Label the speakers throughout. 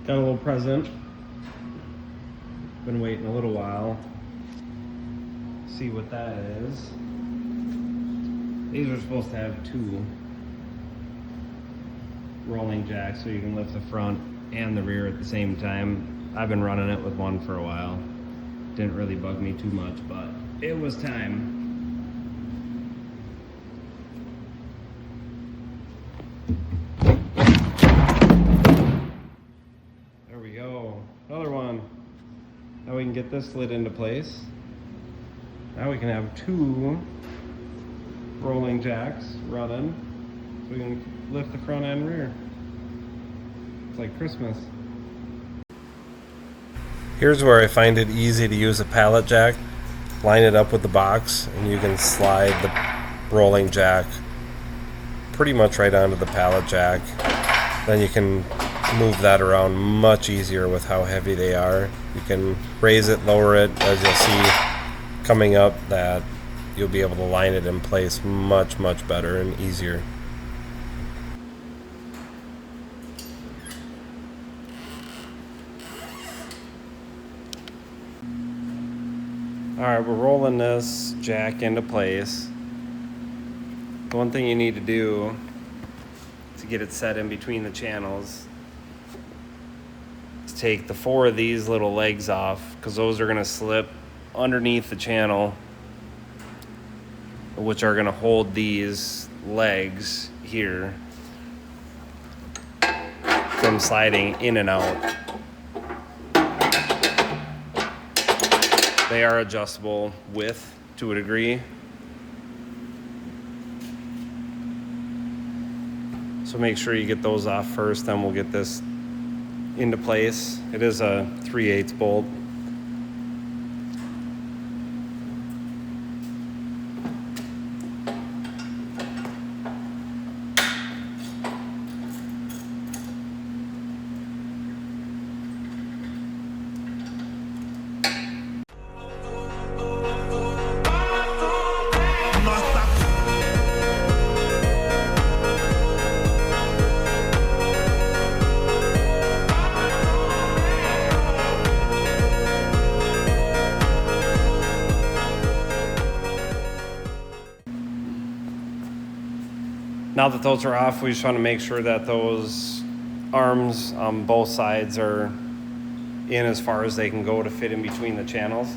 Speaker 1: Got a little present. Been waiting a little while. See what that is. These are supposed to have 2 rolling jacks so you can lift the front and the rear at the same time. I've been running it with one for a while. Didn't really bug me too much, but it was time. There we go. Another one. Now we can get this slid into place. Now we can have 2 rolling jacks running so we can lift the front and rear. It's like Christmas. Here's where I find it easy to use a pallet jack. Line it up with the box and you can slide the rolling jack pretty much right onto the pallet jack. Then you can move that around much easier with how heavy they are. You can raise it, lower it, as you'll see coming up, that you'll be able to line it in place much better and easier. Alright, we're rolling this jack into place. The one thing you need to do to get it set in between the channels is take the 4 of these little legs off, because those are going to slip underneath the channel, which are going to hold these legs here from sliding in and out. They are adjustable width to a degree. So make sure you get those off first, then we'll get this into place. It is a 3/8 bolt. Now that those are off, we just want to make sure that those arms on both sides are in as far as they can go to fit in between the channels.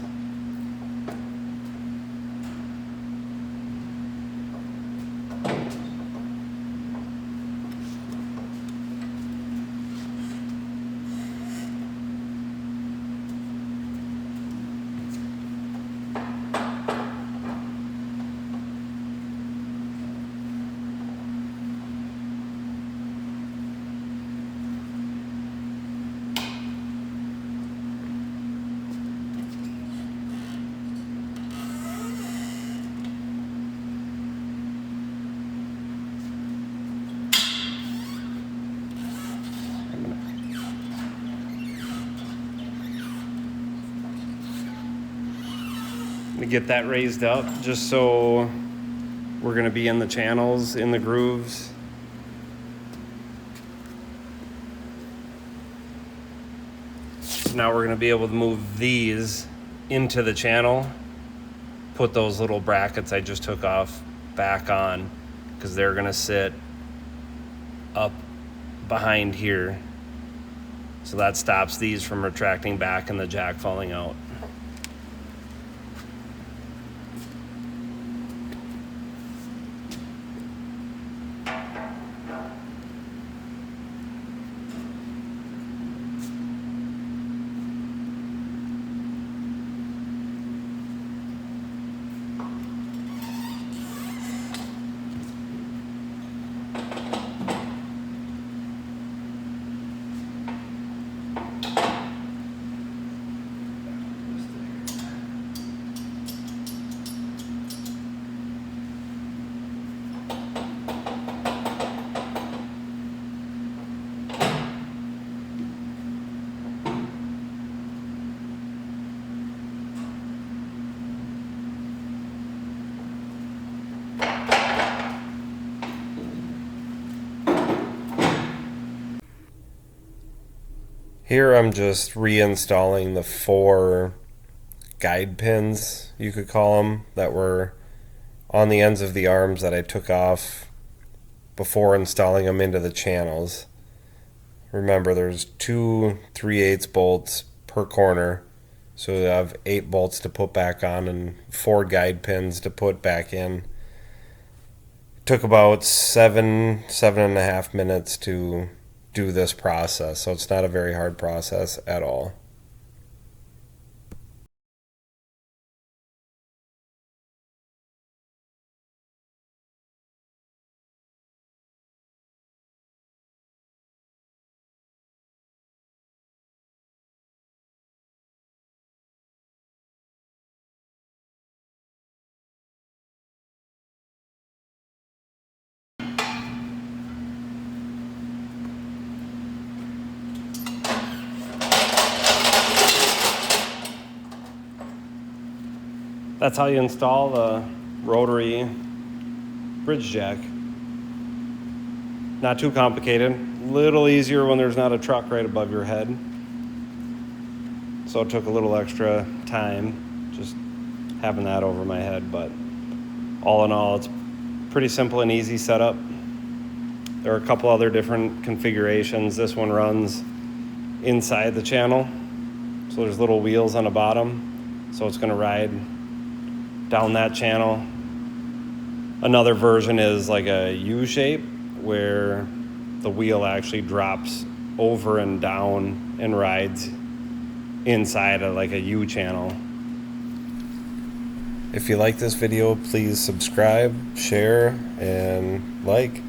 Speaker 1: To get that raised up just so we're going to be in the channels, in the grooves. So now we're going to be able to move these into the channel, put those little brackets I just took off back on, because they're going to sit up behind here. So that stops these from retracting back and the jack falling out. Here I'm just reinstalling the 4 guide pins, you could call them, that were on the ends of the arms that I took off before installing them into the channels. Remember, there's 2 3/8 bolts per corner, so you have 8 bolts to put back on and 4 guide pins to put back in. It took about 7.5 minutes to do this process, so it's not a very hard process at all. That's how you install the rotary bridge jack. Not too complicated. A little easier when there's not a truck right above your head. So it took a little extra time just having that over my head, but all in all, it's pretty simple and easy setup. There are a couple other different configurations. This one runs inside the channel, so there's little wheels on the bottom, so it's going to ride down that channel. Another version is like a U shape where the wheel actually drops over and down and rides inside of like a U channel. If you like this video, please subscribe, share, and like.